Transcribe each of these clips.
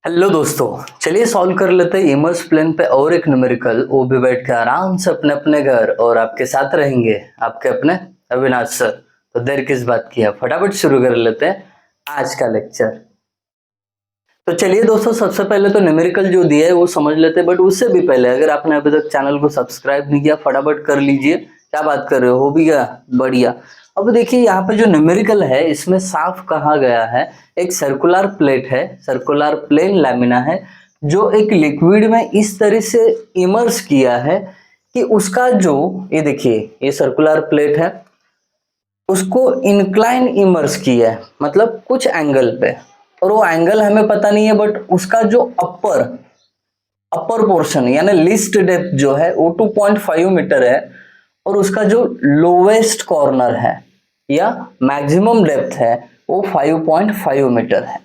Hello दोस्तों, चलिए solve कर लेते हैं इमर्स प्लेन पे और एक न्यूमेरिकल। वो भी बैठ के आराम से अपने अपने घर, और आपके साथ रहेंगे आपके अपने अविनाश सर। तो देर किस बात की है, फटाफट शुरू कर लेते हैं आज का लेक्चर। तो चलिए दोस्तों, सबसे पहले तो न्यूमेरिकल जो दिया है वो समझ लेते हैं, बट उससे भी पहले अगर आपने अभी तक चैनल को सब्सक्राइब नहीं किया फटाफट कर लीजिए। क्या बात कर रहे हो भी गया, बढ़िया। अब देखिए यहाँ पे जो न्यूमेरिकल है इसमें साफ कहा गया है, एक सर्कुलर प्लेट है, सर्कुलर प्लेन लैमिना है जो एक लिक्विड में इस तरह से इमर्स किया है कि उसका जो, ये देखिए ये सर्कुलर प्लेट है, उसको इंक्लाइन इमर्स किया है, मतलब कुछ एंगल पे। और वो एंगल हमें पता नहीं है, बट उसका जो अपर अपर पोर्शन यानी लीस्ट डेप्थ जो है वो 2.5 मीटर है, और उसका जो लोवेस्ट कॉर्नर है या मैक्सिमम डेप्थ है वो 5.5 मीटर है।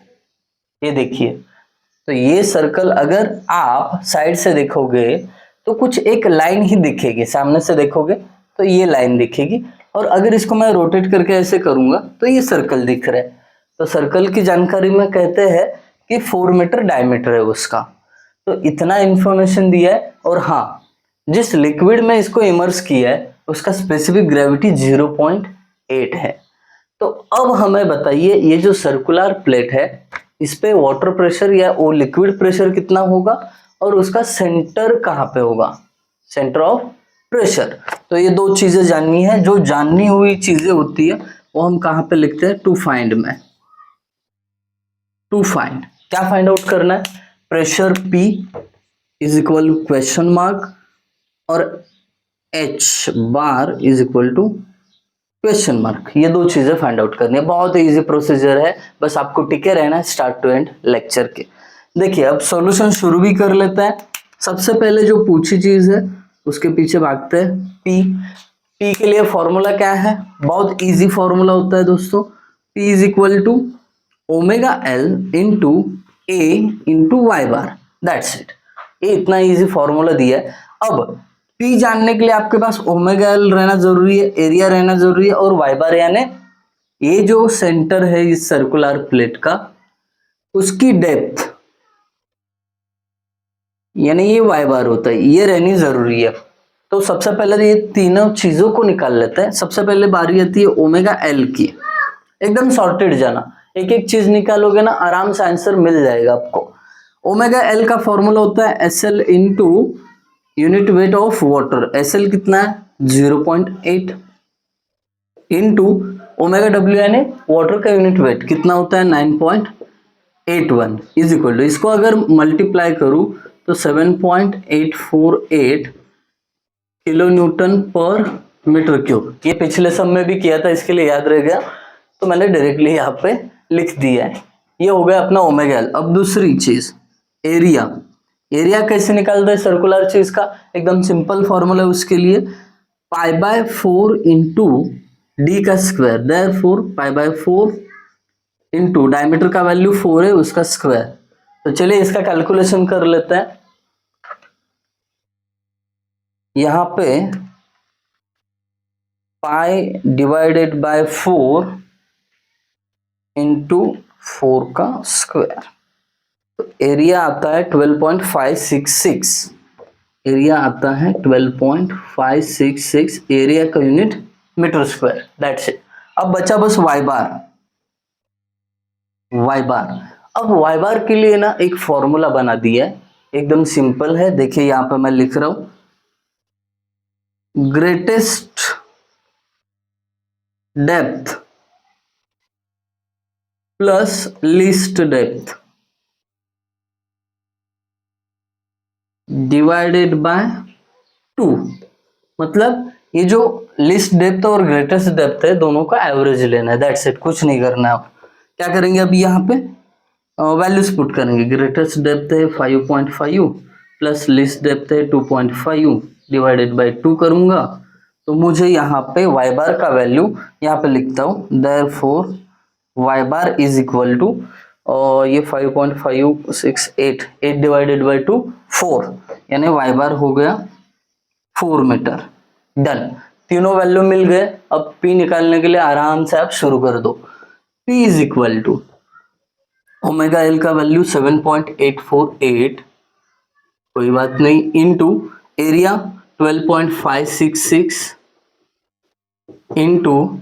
ये देखिए, तो ये सर्कल अगर आप साइड से देखोगे तो कुछ एक लाइन ही दिखेगी, सामने से देखोगे तो ये लाइन दिखेगी, और अगर इसको मैं रोटेट करके ऐसे करूंगा तो ये सर्कल दिख रहा है। तो सर्कल की जानकारी में कहते हैं कि 4 मीटर डायमीटर है उसका। तो इतना इंफॉर्मेशन दिया है। और हाँ, जिस लिक्विड में इसको इमर्स किया है उसका स्पेसिफिक ग्रेविटी 0.8 है। तो अब हमें बताइए, ये जो सर्कुलर प्लेट है इस पे वाटर प्रेशर या वो लिक्विड प्रेशर कितना होगा, और उसका सेंटर कहाँ पे होगा, सेंटर ऑफ प्रेशर। तो ये दो चीजें जाननी है, जो जाननी हुई चीजें होती है वो हम कहाँ पे लिखते हैं, टू फाइंड में। टू फाइंड क्या फाइंड आउट करना है, pressure P is equal question mark और H bar is equal to question mark. ये दो चीजें फाइंड आउट करनी है, बहुत इजी प्रोसीजर है, बस आपको टिके रहना है स्टार्ट टू एंड लेक्चर के। देखिए अब सॉल्यूशन शुरू भी कर लेते हैं। सबसे पहले जो पूछी चीज है उसके पीछे भागते हैं। पी के लिए फॉर्मूला क्या है, बहुत इजी फॉर्मूला होता है दोस्तों। P is equal to omega L into A into Y bar, that's it. ये इतना इजी फॉर्मूला दिया है। अब P जानने के लिए आपके पास ओमेगा एल रहना जरूरी है, एरिया रहना जरूरी है, और वाई बार यानी ये जो सेंटर है इस सर्कुलर प्लेट का उसकी डेप्थ, यानी ये वाई बार होता है, ये रहनी जरूरी है। तो सबसे पहले ये तीनों चीजों को निकाल लेते हैं। सबसे पहले बारी आती है ओमेगा एल की। एकदम सॉर्टेड जाना, एक एक चीज निकालोगे ना आराम से आंसर मिल जाएगा आपको। ओमेगा एल का फॉर्मूला होता है S L into unit weight of water. S L कितना है 0.8 इंटू ओमेगा डब्ल्यू यानी वाटर का यूनिट वेट कितना होता है 9.81 इज इक्वल टू, इसको अगर मल्टीप्लाई करूं तो 7.848 किलो न्यूटन पर मीटर क्यूब। ये पिछले सब में भी किया था, इसके लिए याद रह गया तो मैंने डायरेक्टली यहाँ पे लिख दिया है। ये हो गया अपना ओमेगा एल। अब दूसरी चीज एरिया। एरिया कैसे निकालते हैं सर्कुलर चीज का, एकदम सिंपल फॉर्मूला है उसके लिए, पाई बाय 4 इंटू डी का square, therefore pi by 4 into diameter का वैल्यू 4 है उसका स्क्वायर। तो चलिए इसका कैलकुलेशन कर लेते हैं। यहाँ पे पाई डिवाइडेड बाय 4 इंटू 4 का स्क्वायर, तो एरिया आता है 12.566। एरिया आता है 12.566, एरिया का unit metre square, that's it. अब बचा बस वाई बार। वाई बार, अब वाई बार के लिए ना एक फॉर्मूला बना दिया है, एकदम सिंपल है। देखिए यहां पे मैं लिख रहा हूं, greatest depth plus least depth divided by 2। मतलब ये जो लीस्ट डेप्थ और ग्रेटेस्ट डेप्थ है दोनों का एवरेज लेना है, दैट्स इट, कुछ नहीं करना है। क्या करेंगे अभी यहाँ पे वैल्यूज पुट करेंगे। ग्रेटेस्ट डेप्थ है 5.5 प्लस लीस्ट डेप्थ है 2.5 डिवाइडेड बाय 2 करूंगा, तो मुझे यहाँ पे वाई बार का वैल्यू यहाँ पे लिखता हूँ, therefore Y bar is equal to, और ये 5.568 8 डिवाइडेड बाय 2 4, यानी वाई बार हो गया 4 मीटर। डन, तीनों वैल्यू मिल गए। अब P निकालने के लिए आराम से आप शुरू कर दो। P is equal to omega L का वैल्यू 7.848, कोई बात नहीं, into area 12.566 into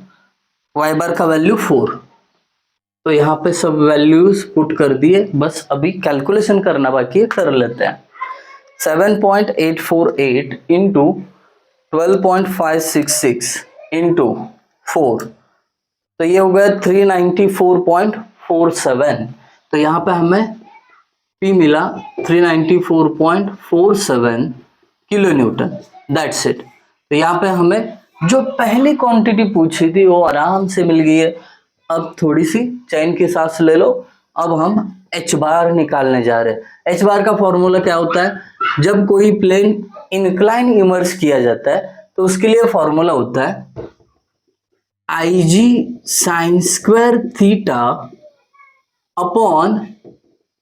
Y bar का वैल्यू 4। तो यहाँ पे सब वैल्यूज पुट कर दिए, बस अभी कैलकुलेशन करना बाकी है, कर लेते हैं। 7.848 इंटू 12.566 इंटू 4, तो ये हो गया 394.47। तो यहाँ पे हमें P मिला 394.47 किलो न्यूटन, दैट्स इट। तो यहाँ पे हमें जो पहली क्वांटिटी पूछी थी वो आराम से मिल गई है। अब थोड़ी सी चैन की सांस ले लो, अब हम एच बार निकालने जा रहे हैं। एच बार का फॉर्मूला क्या होता है, जब कोई प्लेन इंक्लाइन इमर्स किया जाता है तो उसके लिए फॉर्मूला होता है IG sine square theta upon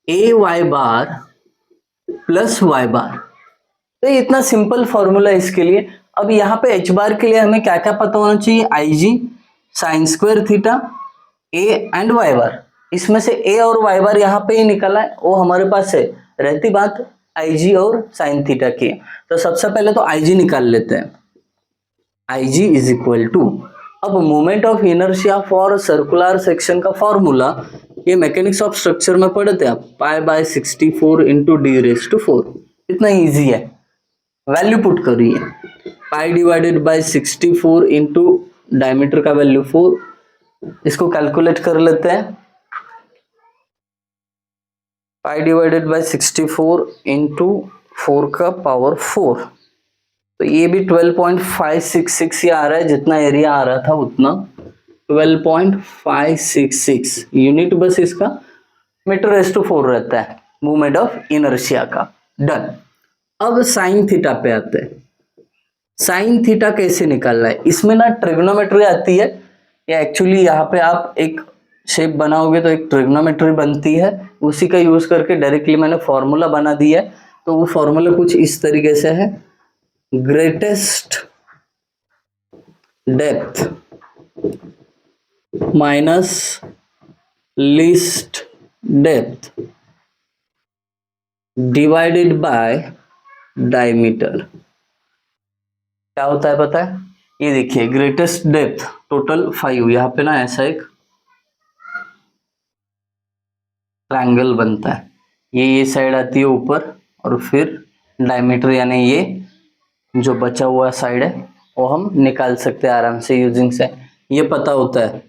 A Y bar plus Y bar. तो ये इतना सिंपल फॉर्मूला है इसके लिए। अब यहाँ पे एच बार के लिए हमें क्या क्या पता होना चाहिए, IG sine square theta, A and Y bar. इसमें से ए और वाई बार यहाँ पे ही निकला है, वो हमारे पास है। रहती बात IG और साइन थीटा की, तो सबसे पहले तो IG निकाल लेते हैं। IG इज इक्वल टू, अब moment of inertia for circular section का फॉर्मूला ये मैकेनिक्स ऑफ स्ट्रक्चर में पढ़े थे आप, π/64 इंटू d⁴। इतना इजी है, वैल्यू पुट करिए। पाई डिवाइडेड बाय 64 इंटू डायमीटर का वैल्यू 4, इसको कैलकुलेट कर लेते हैं। पाई डिवाइडेड बाय 64 इंटू 4 का पावर 4, तो ये भी 12.566 ही आ रहा है, जितना एरिया आ रहा था उतना 12.566 यूनिट, बस इसका मीटर/4 रहता है मूवमेंट ऑफ इनर्शिया का। डन। अब साइन थीटा पे आते हैं। साइन थीटा कैसे निकालना है, इसमें ना ट्रिग्नोमेट्री आती है, या एक्चुअली यहाँ पे आप एक शेप बनाओगे तो एक ट्रिग्नोमेट्री बनती है, उसी का यूज करके डायरेक्टली मैंने फॉर्मूला बना दिया है। तो वो फॉर्मूला कुछ इस तरीके से है, greatest depth minus least depth divided by diameter. क्या होता है पता है, ये देखिए ग्रेटेस्ट डेप्थ टोटल 5, यहाँ पे ना ऐसा एक ट्रायंगल बनता है, ये साइड आती है ऊपर, और फिर डायमीटर यानी ये जो बचा हुआ साइड है वो हम निकाल सकते हैं आराम से यूजिंग से, ये पता होता है।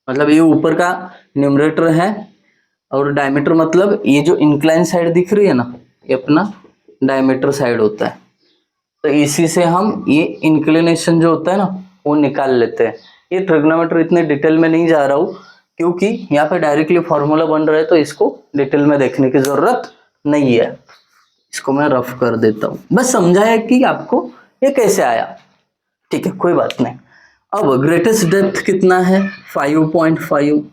मतलब ये ऊपर का न्यूमरेटर है, और डायमीटर मतलब ये जो इंक्लाइन साइड दिख रही है ना, ये अपना डायमीटर साइड होता है। तो इसी से हम ये इंक्लिनेशन जो होता है ना वो निकाल लेते हैं। ये ट्रिग्नोमेट्री इतने डिटेल में नहीं जा रहा हूँ, क्योंकि यहाँ पे डायरेक्टली फॉर्मूला बन रहा है, तो इसको डिटेल में देखने की जरूरत नहीं है। इसको मैं रफ कर देता हूँ, बस समझाया कि आपको ये कैसे आया, ठीक है, कोई बात नहीं। अब ग्रेटेस्ट डेप्थ कितना है 5.5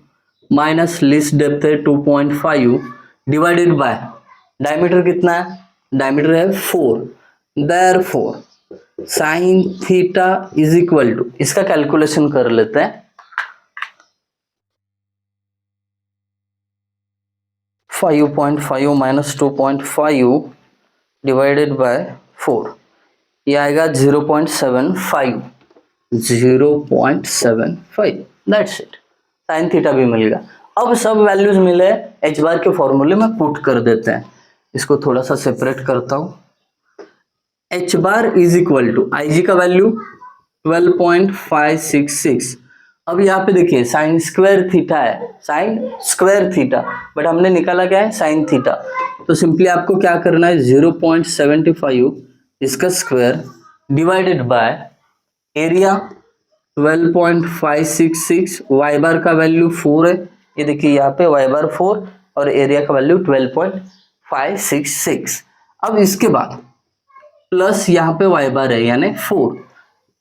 माइनस लीस्ट डेप्थ है 2.5 डिवाइडेड बाय डायमीटर कितना है, डायमीटर है 4, therefore sine theta is equal to, इसका कैलकुलेशन कर लेते हैं। 5.5 माइनस 2.5 डिवाइडेड बाय 4, ये आएगा 0.75, 0.75, दैट्स इट। साइन थीटा भी मिल गया। अब सब वैल्यूज मिले, एच बार के फॉर्मूले में पुट कर देते हैं। इसको थोड़ा सा सेपरेट करता हूं। H bar is equal to I G का वैल्यू 12.566। अब यहाँ पे देखिए साइन स्क्वायर थीटा है, साइन स्क्वायर थीटा, बट हमने निकाला क्या है, साइन थीटा। तो सिंपली आपको क्या करना है, 0.75 इसका square divided by area 12.566, Y bar का वैल्यू 4 है, ये देखिए यहाँ पे वाई बार 4 और एरिया का वैल्यू 12.566। अब इसके बाद प्लस यहाँ पे वाई बार है यानी 4,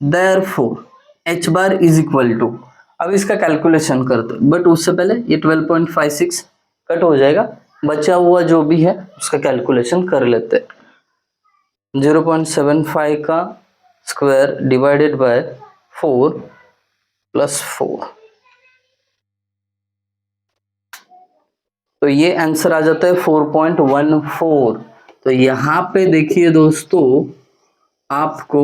therefore H bar is equal to, अब इसका कैलकुलेशन करते हैं, बट उससे पहले ये 12.56 कट हो जाएगा, बचा हुआ जो भी है उसका कैलकुलेशन कर लेते हैं। 0.75 का स्क्वायर डिवाइडेड बाय 4 प्लस 4, तो ये आंसर आ जाता है 4.14। तो यहाँ पे देखिए दोस्तों, आपको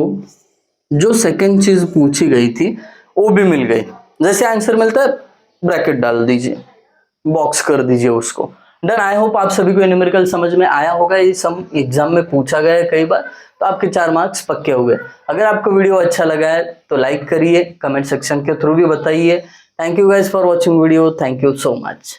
जो सेकंड चीज पूछी गई थी वो भी मिल गई। जैसे आंसर मिलता है ब्रैकेट डाल दीजिए, बॉक्स कर दीजिए उसको। डन। आई होप आप सभी को न्यूमेरिकल समझ में आया होगा। ये सम एग्जाम में पूछा गया है कई बार, तो आपके 4 मार्क्स पक्के हो गए। अगर आपको वीडियो अच्छा लगा है तो लाइक करिए, कमेंट सेक्शन के थ्रू भी बताइए। Thank you guys for watching video. Thank you so much.